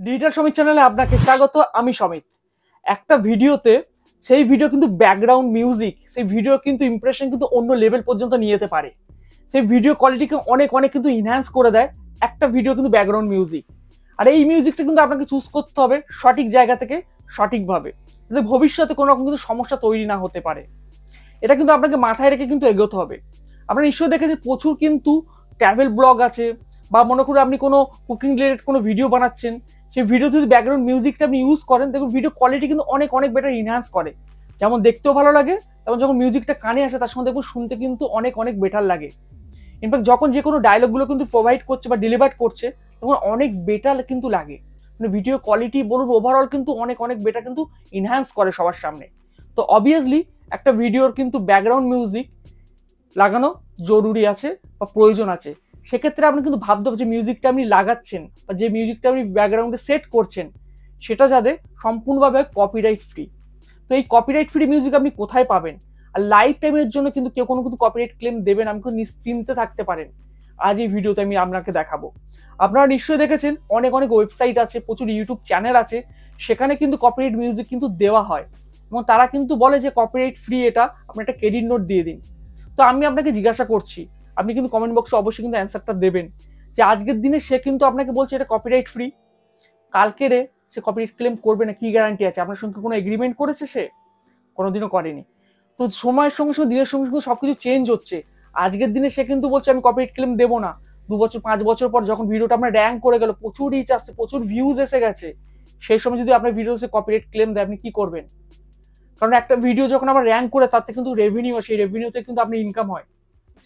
Digital Samit চ্যানেলে আপনাকে স্বাগত। আমি সমিত। একটা ভিডিওতে সেই ভিডিও কিন্তু ব্যাকগ্রাউন্ড মিউজিক, সেই ভিডিও কিন্তু ইমপ্রেশন কিন্তু অন্য লেভেল পর্যন্ত নিয়ে যেতে পারে। সেই ভিডিও কোয়ালিটিকে অনেক অনেক কিন্তু ইনহ্যান্স করে দেয় একটা ভিডিও কিন্তু ব্যাকগ্রাউন্ড মিউজিক। আর এই মিউজিকটা কিন্তু আপনাকে চুজ করতে হবে সঠিক জায়গা থেকে সঠিকভাবে, যাতে ভবিষ্যতে কোনো রকম কিন্তু সমস্যা তৈরি না হতে পারে। এটা কিন্তু আপনাকে মাথায় রেখে কিন্তু এগোতে হবে। আপনারা নিশ্চয়ই দেখেছেন প্রচুর কিন্তু ট্রাভেল ব্লগ আছে, বা মনে করুন আপনি কোনো কুকিং রিলেটেড কোনো ভিডিও বানাচ্ছেন, সেই ভিডিও যদি ব্যাকগ্রাউন্ড মিউজিকটা আপনি ইউজ করেন, দেখুন ভিডিও কোয়ালিটি কিন্তু অনেক অনেক বেটার ইনহ্যান্স করে। যেমন দেখতেও ভালো লাগে, তেমন যখন মিউজিকটা কানে আসে তার সঙ্গে দেখুন শুনতে কিন্তু অনেক অনেক বেটার লাগে। ইনফ্যাক্ট যখন যে কোনো ডায়লগগুলো কিন্তু প্রোভাইড করছে বা ডেলিভার করছে তখন অনেক বেটার কিন্তু লাগে। মানে ভিডিও কোয়ালিটি বলুন ওভারঅল কিন্তু অনেক অনেক বেটার কিন্তু ইনহ্যান্স করে সবার সামনে। তো অবভিয়াসলি একটা ভিডিওর কিন্তু ব্যাকগ্রাউন্ড মিউজিক লাগানো জরুরি আছে বা প্রয়োজন আছে। সেক্ষেত্রে আপনি কিন্তু ভাবতে হবে যে মিউজিকটা আপনি লাগাচ্ছেন বা যে মিউজিকটা আপনি ব্যাকগ্রাউন্ডে সেট করছেন সেটা যাতে সম্পূর্ণভাবে কপিরাইট ফ্রি। তো এই কপিরাইট ফ্রি মিউজিক আপনি কোথায় পাবেন? আর লাইফ টাইমের জন্য কিন্তু কেউ কোনো কিন্তু কপিরাইট ক্লেম দেবেন, আমি কিন্তু নিশ্চিন্তে থাকতে পারেন। আজ এই ভিডিওতে আমি আপনাকে দেখাবো। আপনারা নিশ্চয়ই দেখেছেন অনেক অনেক ওয়েবসাইট আছে, প্রচুর ইউটিউব চ্যানেল আছে, সেখানে কিন্তু কপিরাইট মিউজিক কিন্তু দেওয়া হয় এবং তারা কিন্তু বলে যে কপিরাইট ফ্রি, এটা আপনি একটা ক্রেডিট নোট দিয়ে দিন। তো আমি আপনাকে জিজ্ঞাসা করছি, আপনি কিন্তু কমেন্ট বক্সে অবশ্যই কিন্তু অ্যান্সারটা দেবেন যে আজকের দিনে সে কিন্তু আপনাকে বলছে এটা কপিরাইট ফ্রি, কালকে রে সে কপিরাইট ক্লেম করবে না, কি গ্যারান্টি আছে? আপনার সঙ্গে কোনো এগ্রিমেন্ট করেছে? সে কোনোদিনও করেনি। তো সময়ের সঙ্গে সঙ্গে দিনের সঙ্গে সঙ্গে সবকিছু চেঞ্জ হচ্ছে। আজকের দিনে সে কিন্তু বলছে আমি কপিরাইট ক্লেম দেবো না। 2 বছর 5 বছর পর যখন ভিডিওটা আপনার র্যাঙ্ক করে গেল, প্রচুর রিচ আসছে, প্রচুর ভিউজ এসে গেছে, সেই সময় যদি আপনার ভিডিওতে কপিরাইট ক্লেম দেয় আপনি কি করবেন? কারণ একটা ভিডিও যখন আমরা র্যাঙ্ক করে তাতে কিন্তু রেভিনিউ, সেই রেভিনিউতে কিন্তু আপনি ইনকাম হয়।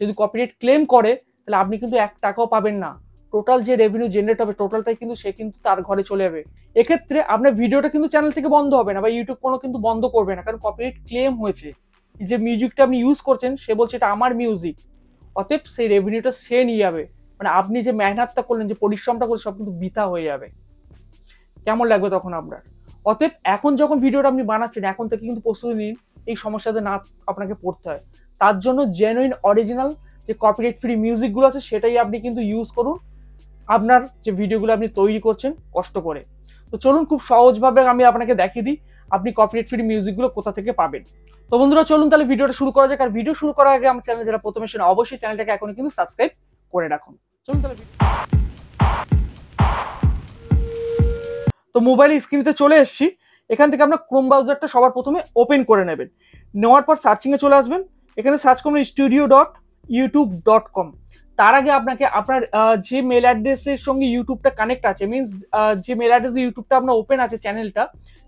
যদি কপিরাইট ক্লেম করে তাহলে আপনি কিন্তু 1 টাকাও পাবেন না। টোটাল যে রেভিনিউ জেনারেট হবে টোটালটাই কিন্তু সে কিন্তু তার ঘরে চলে যাবে। এক্ষেত্রে আপনার ভিডিওটা কিন্তু চ্যানেল থেকে বন্ধ হবে না বা ইউটিউব কোনো কিন্তু বন্ধ করবে না, কারণ কপিরাইট ক্লেম হয়েছে। যে মিউজিকটা আপনি ইউজ করছেন সে বলছে এটা আমার মিউজিক, অতএব সেই রেভিনিউটা সে নিয়ে যাবে। মানে আপনি যে মেহনতটা করলেন, যে পরিশ্রমটা করলেন, সব কিন্তু বৃথা হয়ে যাবে। কেমন লাগবে তখন আপনার? অতএব এখন যখন ভিডিওটা আপনি বানাচ্ছেন এখন থেকে কিন্তু প্রস্তুতি নিন এই সমস্যাতে না আপনাকে পড়তে হয়। তার জন্য জেনুইন অরিজিনাল যে কপিরাইট ফ্রি মিউজিকগুলো আছে সেটাই আপনি কিন্তু ইউজ করুন আপনার যে ভিডিওগুলো আপনি তৈরি করছেন কষ্ট করে। তো চলুন খুব সহজভাবে আমি আপনাকে দেখিয়ে দিই আপনি কপিরাইট ফ্রি মিউজিকগুলো কোথা থেকে পাবেন। তো বন্ধুরা চলুন তাহলে ভিডিওটা শুরু করা যাক। আর ভিডিও শুরু করার আগে আমার চ্যানেল যারা প্রথমে শুনে অবশ্যই চ্যানেলটাকে এখনই কিন্তু সাবস্ক্রাইব করে রাখুন। চলুন তাহলে তো মোবাইলের স্ক্রিনেতে চলে এসেছি। এখান থেকে আপনার ক্রোম ব্রাউজারটা সবার প্রথমে ওপেন করে নেবেন। নেওয়ার পর সার্চিংয়ে চলে আসবেন, এখানে সার্চ করবেন studio.youtube.com। তার আগে আপনাকে আপনার যে মেল অ্যাড্রেসের সঙ্গে ইউটিউবটা কানেক্ট আছে, মিনস যে মেল অ্যাড্রেসে ইউটিউবটা আপনার ওপেন আছে চ্যানেলটা,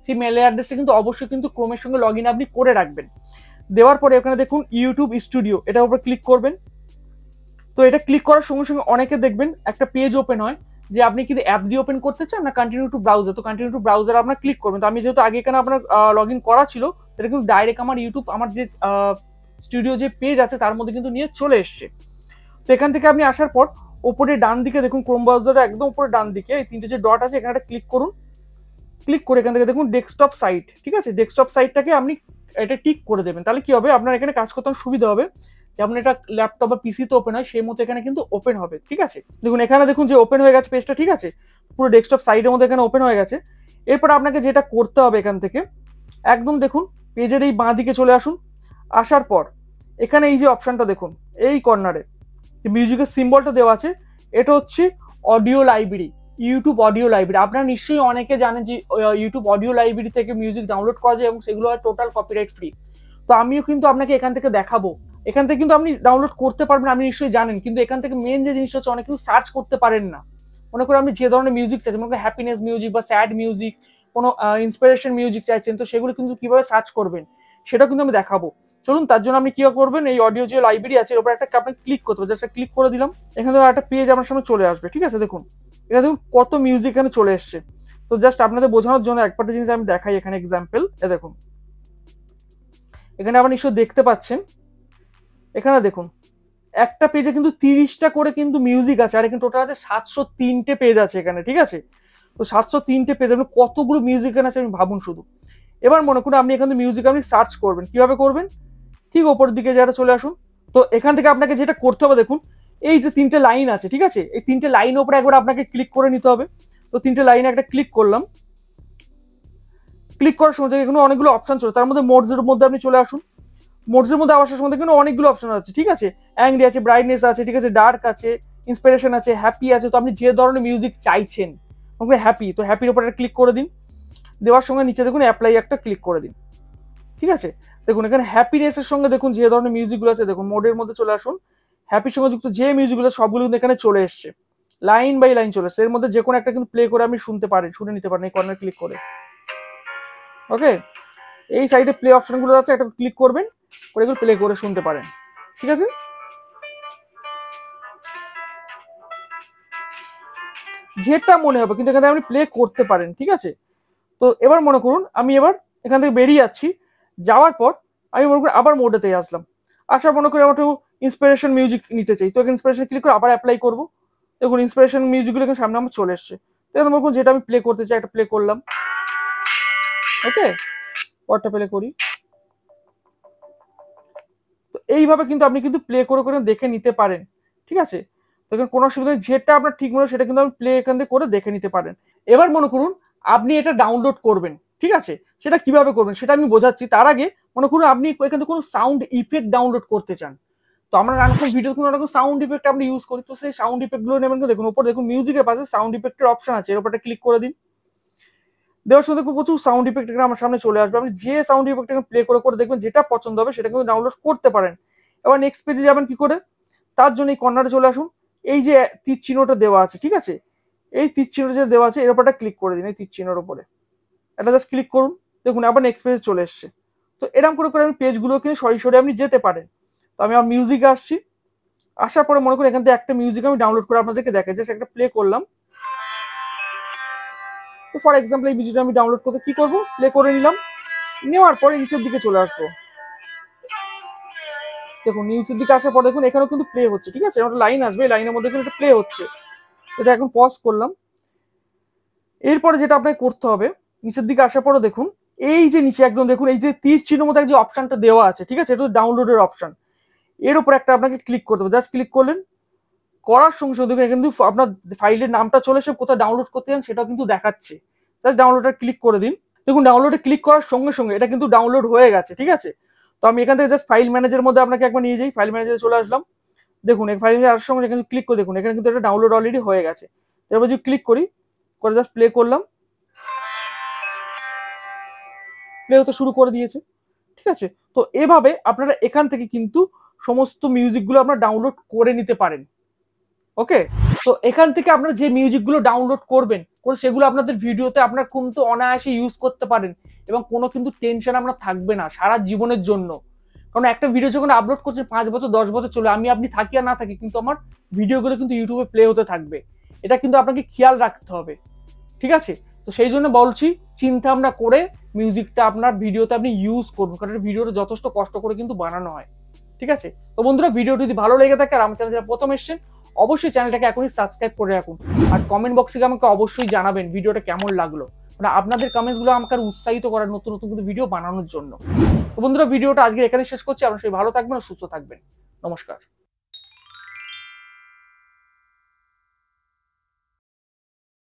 সেই মেল অ্যাড্রেসটা কিন্তু অবশ্যই কিন্তু ক্রোমের সঙ্গে লগ ইন আপনি করে রাখবেন। দেওয়ার পরে এখানে দেখুন ইউটিউব স্টুডিও, এটার উপর ক্লিক করবেন। তো এটা ক্লিক করার সঙ্গে সঙ্গে অনেকে দেখবেন একটা পেজ ওপেন হয় যে আপনি কিন্তু অ্যাপ দিয়ে ওপেন করতে চান না কন্টিনিউ টু ব্রাউজার। তো কন্টিনিউ টু ব্রাউজার আপনার ক্লিক করবেন। তো আমি যেহেতু আগে এখানে আপনার লগ ইন করা ছিল, এটা কিন্তু ডাইরেক্ট আমার ইউটিউব আমার যে স্টুডিও যে পেজ আছে তার মধ্যে কিন্তু নিয়ে চলে এসছে। তো এখান থেকে আপনি আসার পর ওপরে ডান দিকে দেখুন ক্রোম ব্রাউজারের একদম উপরে ডান দিকে এই 3টে যে ডট আছে এখানে একটা ক্লিক করুন। ক্লিক করে এখান থেকে দেখুন ডেস্কটপ সাইট, ঠিক আছে? ডেস্কটপ সাইটটাকে আপনি এটা টিক করে দেবেন। তাহলে কি হবে, আপনার এখানে কাজ করতে সুবিধা হবে। যেমন এটা ল্যাপটপ বা পিসিতে ওপেন হয় সেই মতো এখানে কিন্তু ওপেন হবে, ঠিক আছে? দেখুন এখানে দেখুন যে ওপেন হয়ে গেছে পেজটা, ঠিক আছে? পুরো ডেস্কটপ সাইটের মধ্যে এখানে ওপেন হয়ে গেছে। এরপর আপনাকে যেটা করতে হবে এখান থেকে একদম দেখুন পেজের এই বাঁ দিকে চলে আসুন। আসার পর এখানে এই যে অপশনটা দেখুন এই কর্নারে যে মিউজিকের সিম্বলটা দেওয়া আছে, এটা হচ্ছে audio library, YouTube audio library. আপনারা নিশ্চয়ই অনেকে জানেন যে ইউটিউব অডিও লাইব্রেরি থেকে মিউজিক ডাউনলোড করা যায় এবং সেগুলো হয় টোটাল কপিরাইট ফ্রি। তো আমিও কিন্তু আপনাকে এখান থেকে দেখাবো। এখান থেকে কিন্তু আপনি ডাউনলোড করতে পারবেন, আপনি নিশ্চয়ই জানেন, কিন্তু এখান থেকে মেন যে জিনিসটা হচ্ছে অনেক কিছু সার্চ করতে পারেন না। মনে করেন আপনি যে ধরনের মিউজিক চাইছেন, মনে করেন হ্যাপিনেস মিউজিক বা স্যাড মিউজিক, কোনো ইন্সপিরেশন মিউজিক চাইছেন, তো সেগুলো কিন্তু কিভাবে সার্চ করবেন সেটা কিন্তু আমি দেখাবো। চলুন তার জন্য আপনি কি করবেন, এই অডিও যে লাইব্রেরি আছে এর উপর একটা আপনি ক্লিক করতে হবে। জাস্ট ক্লিক করে দিলাম, এখানে একটা পেজ আমার সামনে চলে আসবে, ঠিক আছে? দেখুন এখানে দেখুন কত মিউজিক এখানে চলে এসছে। তো জাস্ট আপনাদের বোঝানোর জন্য একটা জিনিস আমি দেখাই এখানে এক্সাম্পল। এ দেখুন এখানে আপনি নিশ্চয়ই দেখতে পাচ্ছেন, এখানে দেখুন একটা পেজে কিন্তু 30টা করে কিন্তু মিউজিক আছে, আর এখানে টোটাল আছে 703টে পেজ আছে এখানে, ঠিক আছে? তো 703টে পেজ, আপনি কতগুলো মিউজিক এখানে আছে আপনি ভাবুন শুধু। এবার মনে করুন আপনি এখানে মিউজিক আপনি সার্চ করবেন, কিভাবে করবেন? ঠিক ওপরের দিকে যারা চলে আসুন। তো এখান থেকে আপনাকে যেটা করতে হবে দেখুন এই যে 3টে লাইন আছে, ঠিক আছে? এই 3টে লাইন ওপরে একবার আপনাকে ক্লিক করে নিতে হবে। তো 3টে লাইনে একটা ক্লিক করলাম। ক্লিক করার সময় এখানে অনেকগুলো অপশন চলে, তার মধ্যে মোডসের মধ্যে আপনি চলে আসুন। মোডসের মধ্যে আসার সময় কিন্তু অনেকগুলো অপশন আছে, ঠিক আছে। অ্যাংরি আছে, ব্রাইটনেস আছে, ঠিক আছে, ডার্ক আছে, ইন্সপিরেশন আছে, হ্যাপি আছে। তো আপনি যে ধরনের মিউজিক চাইছেন, হ্যাপি, তো হ্যাপির উপর একটা ক্লিক করে দিন। দেওয়ার সঙ্গে নিচে দেখুন অ্যাপ্লাই একটা ক্লিক করে দিন, ঠিক আছে। দেখুন এখানে হ্যাপিনেসের সঙ্গে দেখুন যে ধরনের মিউজিকগুলো আছে, দেখুন মোডের মধ্যে চলে আসুন। হ্যাপির সঙ্গে যুক্ত যে মিউজিকগুলো সবগুলো কিন্তু এখানে চলে এসছে, লাইন বাই লাইন চলে এসছে। এর মধ্যে যে কোনো একটা কিন্তু প্লে করে আপনি শুনে নিতে পারেন এই কর্নার ক্লিক করে। ওকে, এই সাইডে প্লে অপশনগুলো আছে, একটা ক্লিক করবেন, করে এগুলো প্লে করে শুনতে পারেন, ঠিক আছে। যেটা মনে হবে কিন্তু এখানে আপনি প্লে করতে পারেন, ঠিক আছে। তো এবার মনে করুন আমি এবার এখান থেকে বেরিয়ে যাচ্ছি, যাওয়ার পর আমি মনে করি আবার মোডেতে আসলাম, আসার মনে করি আমার একটু ইন্সপিরেশন মিউজিক নিতে চাই, তো ইন্সপিরেশন ক্লিক করে আবার অ্যাপ্লাই করবো। দেখুন ইন্সপিরেশন মিউজিকগুলো এখানে সামনে আমার চলে এসছে। তো মনে করুন যেটা আমি প্লে করতে চাই একটা প্লে করলাম। ওকে, পরটা প্লে করি। তো এইভাবে কিন্তু আপনি কিন্তু প্লে করে করে দেখে নিতে পারেন, ঠিক আছে। তো এখানে কোনো অসুবিধা নেই, যেটা আপনার ঠিক মনে হয় সেটা কিন্তু আপনি প্লে এখান থেকে করে দেখে নিতে পারেন। এবার মনে করুন আপনি এটা ডাউনলোড করবেন, ঠিক আছে। সেটা কিভাবে করবেন সেটা আমি বোঝাচ্ছি। তার আগে মনে করুন আপনি এখান থেকে কোনো সাউন্ড ইফেক্ট ডাউনলোড করতে চান। তো আমরা রান্নার ভিডিও কোনো রকম সাউন্ড ইফেক্ট আমরা ইউজ করি, তো সেই সাউন্ড ইফেক্টগুলো নেবেন। দেখুন উপর দেখুন মিউজিকের পাশে সাউন্ড ইফেক্টের অপশন আছে, এর উপরটা ক্লিক করে দিন। দেওয়ার সঙ্গে প্রচুর সাউন্ড ইফেক্ট আমার সামনে চলে আসবে। আপনি যে সাউন্ড ইফেক্ট প্লে করে করে দেখবেন যেটা পছন্দ হবে সেটা কিন্তু ডাউনলোড করতে পারেন। এবার নেক্সট পেজে যাবেন কি করে, তার জন্য এই কর্নারে চলে আসুন। এই যে তীর চিহ্নটা দেওয়া আছে, ঠিক আছে, এই তীর চিহ্নটা যে দেওয়া আছে এর উপরটা ক্লিক করে দিন। এই তীর চিহ্নের উপরে এটা জাস্ট ক্লিক করুন, দেখুন আবার নেক্সট পেজে চলে এসছে। তো এরকম করে করে আপনি পেজগুলো কিন্তু সরি সরে আপনি যেতে পারেন। তো আমি আমার মিউজিকে আসছি, আসার পরে মনে করি এখান থেকে একটা মিউজিক আমি ডাউনলোড করে আপনাদেরকে দেখাই, জাস্ট একটা প্লে করলাম। তো ফর এক্সাম্পল এই মিউজিকটা আমি ডাউনলোড করতে কি করবো, প্লে করে নিলাম। নেওয়ার পরে নিচের দিকে চলে আসবো, দেখুন নিচের দিকে আসার পর দেখুন এখানেও কিন্তু প্লে হচ্ছে, ঠিক আছে। একটা লাইন আসবে, এই লাইনের মধ্যে কিন্তু প্লে হচ্ছে। এটা এখন পজ করলাম। এরপরে যেটা আপনাকে করতে হবে, নিচের দিকে আসার পরে দেখুন এই যে নিচে একদম দেখুন এই যে তীর চিহ্ন মতো যে অপশনটা দেওয়া আছে, ঠিক আছে, এটা ডাউনলোডের অপশন। এর উপর একটা আপনাকে ক্লিক করতে হবে, জাস্ট ক্লিক করলেন, করার সঙ্গে সঙ্গে দেখুন কিন্তু আপনার ফাইলের নামটা চলে এসে কোথায় ডাউনলোড করতে চান সেটাও কিন্তু দেখাচ্ছে। জাস্ট ডাউনলোডে ক্লিক করে দিন। দেখুন ডাউনলোডে ক্লিক করার সঙ্গে সঙ্গে এটা কিন্তু ডাউনলোড হয়ে গেছে, ঠিক আছে। তো আমি এখান থেকে জাস্ট ফাইল ম্যানেজারের মধ্যে আপনাকে একবার নিয়ে যাই, ফাইল ম্যানেজারে চলে আসলাম। দেখুন এই ফাইল ম্যানেজার আসার সঙ্গে কিন্তু ক্লিক করে দেখুন এখানে কিন্তু এটা ডাউনলোড অলরেডি হয়ে গেছে। এবার যদি ক্লিক করি, করে জাস্ট প্লে করলাম, প্লে হতে শুরু করে দিয়েছে, ঠিক আছে। তো এভাবে আপনারা এখান থেকে কিন্তু সমস্ত মিউজিকগুলো আপনারা ডাউনলোড করে নিতে পারেন। ওকে, তো এখান থেকে আপনারা যে মিউজিকগুলো ডাউনলোড করবেন করে সেগুলো আপনাদের ভিডিওতে আপনারা কিন্তু অনায়াসে ইউজ করতে পারেন এবং কোনো কিন্তু টেনশন আপনার থাকবে না সারা জীবনের জন্য। কারণ একটা ভিডিও যখন আপলোড করছে 5 বছর 10 বছর চলে, আপনি থাকি আর না থাকি কিন্তু আমার ভিডিওগুলো কিন্তু ইউটিউবে প্লে হতে থাকবে। এটা কিন্তু আপনাকে খেয়াল রাখতে হবে, ঠিক আছে। তো সেই জন্য বলছি চিন্তা ভাবনা করে মিউজিকটা আপনার ভিডিওতে আপনি ইউজ করুন, কারণ ভিডিওটা যথেষ্ট কষ্ট করে কিন্তু বানানো হয়, ঠিক আছে। তো বন্ধুরা ভিডিওটি যদি ভালো লেগে থাকে আর আমার চ্যানেল যারা প্রথম এসেছেন অবশ্যই চ্যানেলটাকে এখনই সাবস্ক্রাইব করে রাখুন। আর কমেন্ট বক্সে আমাকে অবশ্যই জানাবেন ভিডিওটা কেমন লাগলো, মানে আপনাদের কমেন্টসগুলো আমাকে আর উৎসাহিত করার নতুন নতুন কিন্তু ভিডিও বানানোর জন্য। তো বন্ধুরা ভিডিওটা আজকে এখানে শেষ করছি, আপনারা সবাই ভালো থাকবেন ও সুস্থ থাকবেন। নমস্কার।